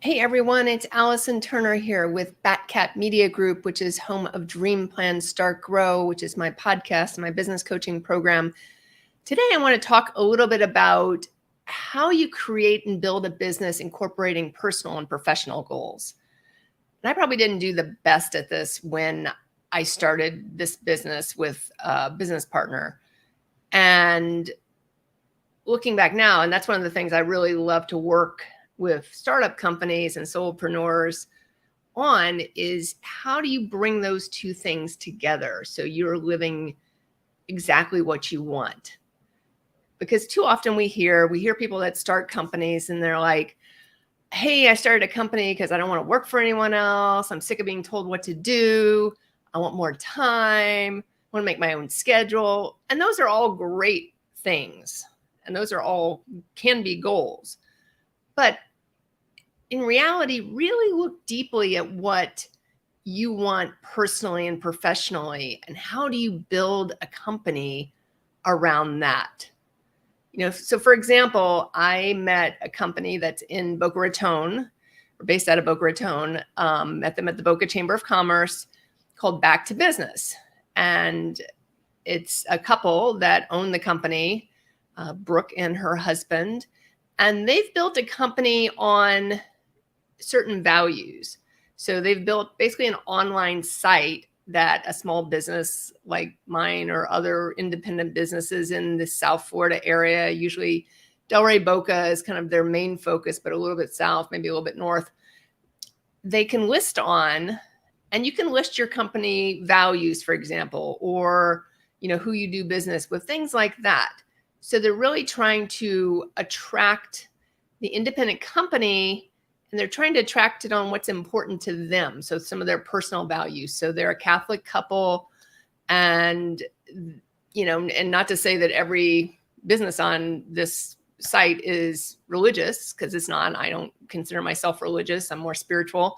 Hey everyone, it's Allison Turner here with Batcat Media Group, which is home of Dream Plan Start Grow, which is my podcast and my business coaching program. Today, I want to talk a little bit about how you create and build a business incorporating personal and professional goals. And I probably didn't do the best at this when I started this business with a business partner. And looking back now, and that's one of the things I really love to work with startup companies and solopreneurs on, is how do you bring those two things together so you're living exactly what you want? Because too often we hear people that start companies and they're like, hey, I started a company because I don't want to work for anyone else. I'm sick of being told what to do. I want more time. I want to make my own schedule. And those are all great things. And those are all can be goals. But in reality, really look deeply at what you want personally and professionally, and how do you build a company around that? So for example, I met a company that's in Boca Raton, or based out of Boca Raton, met them at the Boca Chamber of Commerce, called Back to Business. And it's a couple that own the company, Brooke and her husband, and they've built a company on certain values. So they've built basically an online site that a small business like mine or other independent businesses in the South Florida area, usually Delray Boca is kind of their main focus, but a little bit south, maybe a little bit north, they can list on, and you can list your company values, for example, or who you do business with, things like that. So they're really trying to attract the independent company, and they're trying to attract it on what's important to them. So some of their personal values. So they're a Catholic couple, and, and not to say that every business on this site is religious, because it's not. I don't consider myself religious. I'm more spiritual,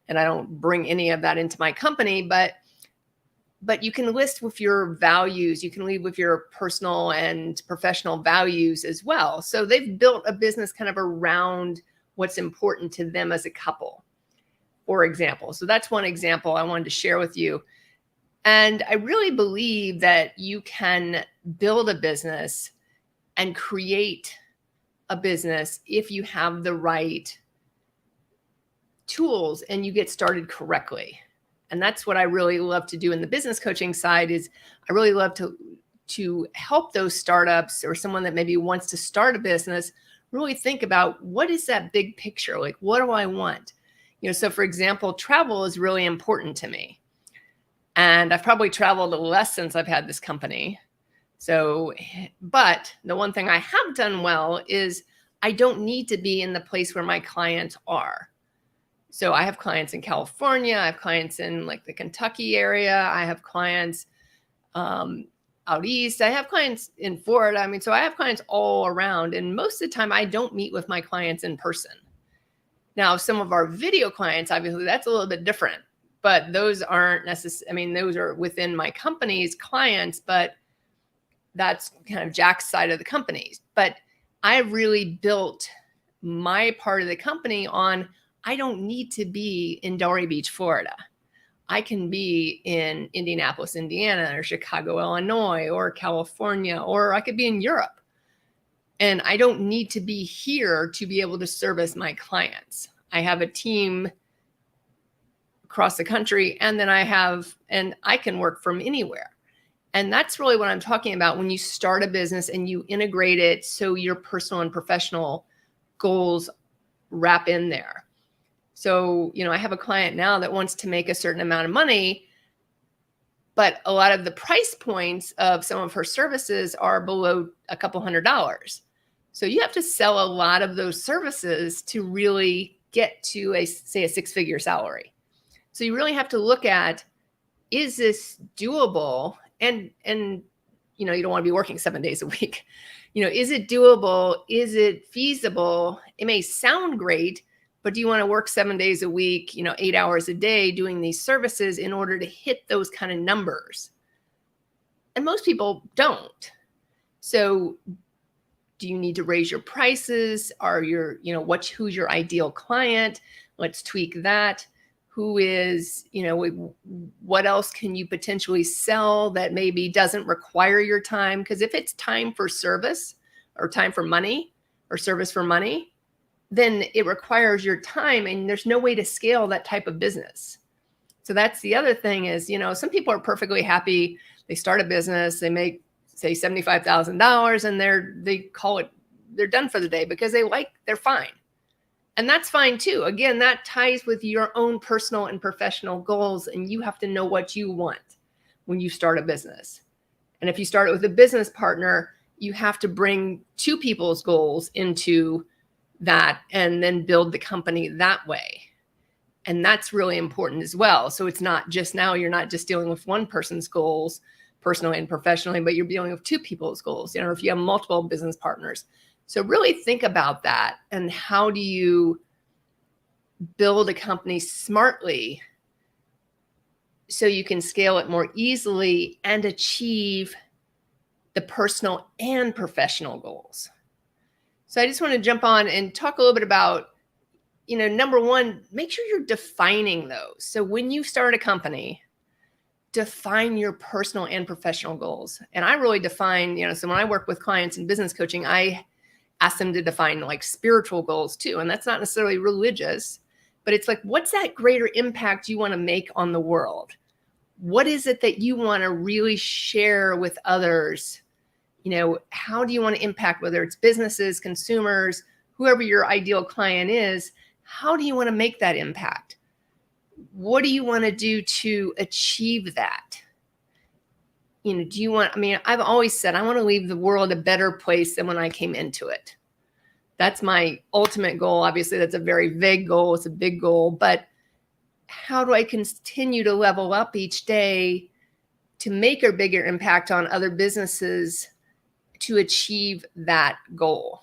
and I don't bring any of that into my company, but you can list with your values. You can lead with your personal and professional values as well. So they've built a business kind of around what's important to them as a couple, for example. So that's one example I wanted to share with you. And I really believe that you can build a business and create a business if you have the right tools and you get started correctly. And that's what I really love to do in the business coaching side. Is I really love to help those startups or someone that maybe wants to start a business really think about, what is that big picture? Like, what do I want? So for example, travel is really important to me. And I've probably traveled less since I've had this company. So, but the one thing I have done well is I don't need to be in the place where my clients are. So I have clients in California. I have clients in like the Kentucky area. I have clients out east. I have clients in Florida. I mean, so I have clients all around. And most of the time I don't meet with my clients in person. Now, some of our video clients, obviously that's a little bit different, but those aren't necessarily, I mean, those are within my company's clients, but that's kind of Jack's side of the companies. But I really built my part of the company on, I don't need to be in Delray Beach, Florida. I can be in Indianapolis, Indiana, or Chicago, Illinois, or California, or I could be in Europe. And I don't need to be here to be able to service my clients. I have a team across the country, and then I can work from anywhere. And that's really what I'm talking about when you start a business and you integrate it so your personal and professional goals wrap in there. So, I have a client now that wants to make a certain amount of money, but a lot of the price points of some of her services are below a couple $100s. So you have to sell a lot of those services to really get to a 6-figure salary. So you really have to look at, is this doable? And you don't want to be working 7 days a week. Is it doable? Is it feasible? It may sound great, but do you want to work 7 days a week, 8 hours a day doing these services in order to hit those kind of numbers? And most people don't. So Do you need to raise your prices? Are your, who's your ideal client? Let's tweak that. Who is, what else can you potentially sell that maybe doesn't require your time? Because if it's time for service or time for money or service for money, then it requires your time, and there's no way to scale that type of business. So that's the other thing is, some people are perfectly happy. They start a business, they make, say, $75,000, and they call it, they're done for the day because they're fine. And that's fine too. Again, that ties with your own personal and professional goals, and you have to know what you want when you start a business. And if you start it with a business partner, you have to bring two people's goals into that and then build the company that way. And that's really important as well. So it's not just, now you're not just dealing with one person's goals, personally and professionally, but you're dealing with two people's goals, or if you have multiple business partners. So really think about that, and how do you build a company smartly so you can scale it more easily and achieve the personal and professional goals. So I just want to jump on and talk a little bit about, number one, make sure you're defining those. So when you start a company, define your personal and professional goals. And I really define, so when I work with clients in business coaching, I ask them to define like spiritual goals too. And that's not necessarily religious, but it's like, what's that greater impact you want to make on the world? What is it that you want to really share with others? How do you want to impact, whether it's businesses, consumers, whoever your ideal client is? How do you want to make that impact? What do you want to do to achieve that? I've always said, I want to leave the world a better place than when I came into it. That's my ultimate goal. Obviously, that's a very vague goal. It's a big goal, but how do I continue to level up each day to make a bigger impact on other businesses to achieve that goal?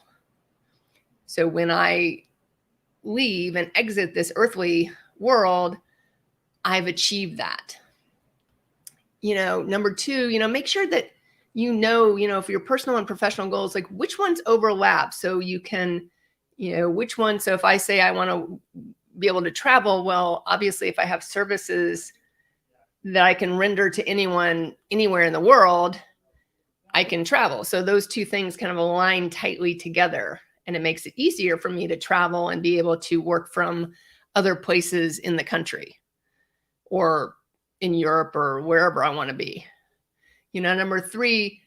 So when I leave and exit this earthly world, I've achieved that. Number two, make sure that for your personal and professional goals, like which ones overlap, so you can, which one. So if I say I want to be able to travel, well, obviously if I have services that I can render to anyone, anywhere in the world, I can travel. So those two things kind of align tightly together, and it makes it easier for me to travel and be able to work from other places in the country or in Europe or wherever I want to be. Number three,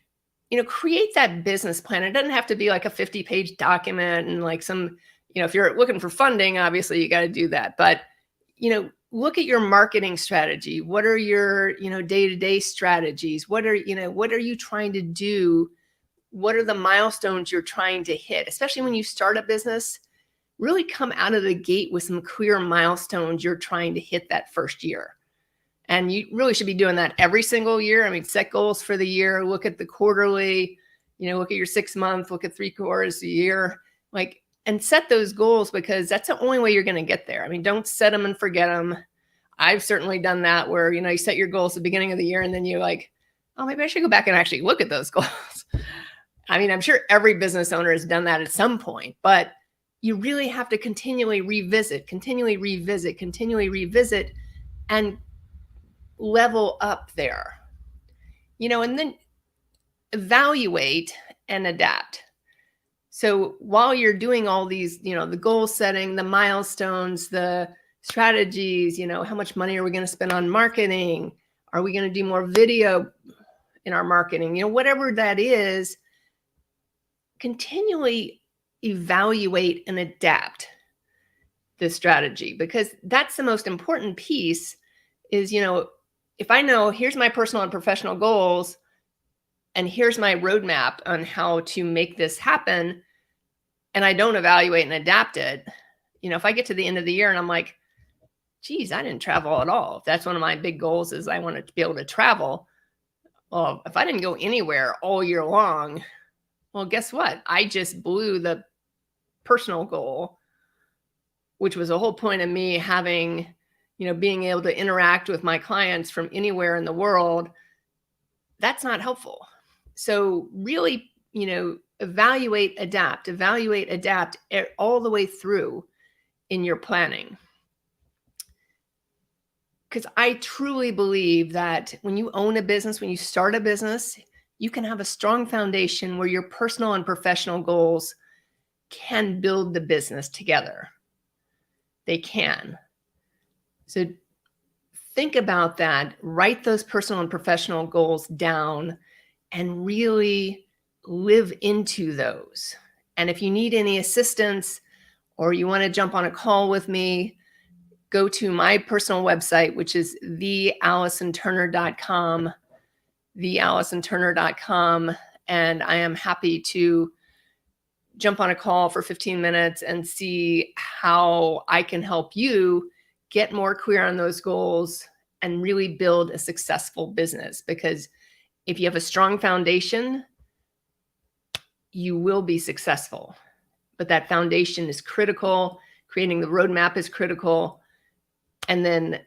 create that business plan. It doesn't have to be like a 50-page document and like some, if you're looking for funding, obviously you got to do that. But, look at your marketing strategy. What are your, day-to-day strategies? What are you trying to do? What are the milestones you're trying to hit? Especially when you start a business, really come out of the gate with some clear milestones you're trying to hit that first year. And you really should be doing that every single year. Set goals for the year, look at the quarterly, look at your 6 month, look at 3 quarters a year, and set those goals, because that's the only way you're going to get there. Don't set them and forget them. I've certainly done that where, you set your goals at the beginning of the year and then you're like, oh, maybe I should go back and actually look at those goals. I'm sure every business owner has done that at some point, but you really have to continually revisit, and level up there, and then evaluate and adapt. So while you're doing all these, the goal setting, the milestones, the strategies, how much money are we going to spend on marketing? Are we going to do more video in our marketing? Whatever that is, continually evaluate and adapt the strategy, because that's the most important piece is, if I know here's my personal and professional goals and here's my roadmap on how to make this happen, and I don't evaluate and adapt it, if I get to the end of the year and I'm like, geez, I didn't travel at all. If that's one of my big goals is I want to be able to travel. Well, if I didn't go anywhere all year long, well, guess what? I just blew the personal goal, which was the whole point of me having, being able to interact with my clients from anywhere in the world. That's not helpful. So really, evaluate, adapt all the way through in your planning. Because I truly believe that when you own a business, when you start a business, you can have a strong foundation where your personal and professional goals can build the business together. They can. So think about that, write those personal and professional goals down, and really live into those. And if you need any assistance or you want to jump on a call with me, go to my personal website, which is theallisonturner.com, theallisonturner.com, and I am happy to jump on a call for 15 minutes and see how I can help you get more clear on those goals and really build a successful business. Because if you have a strong foundation, you will be successful. But that foundation is critical. Creating the roadmap is critical. And then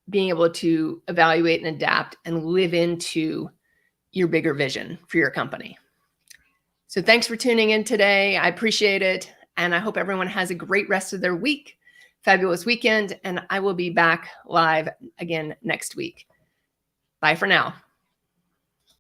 being able to evaluate and adapt and live into your bigger vision for your company. So thanks for tuning in today. I appreciate it. And I hope everyone has a great rest of their week, fabulous weekend. And I will be back live again next week. Bye for now.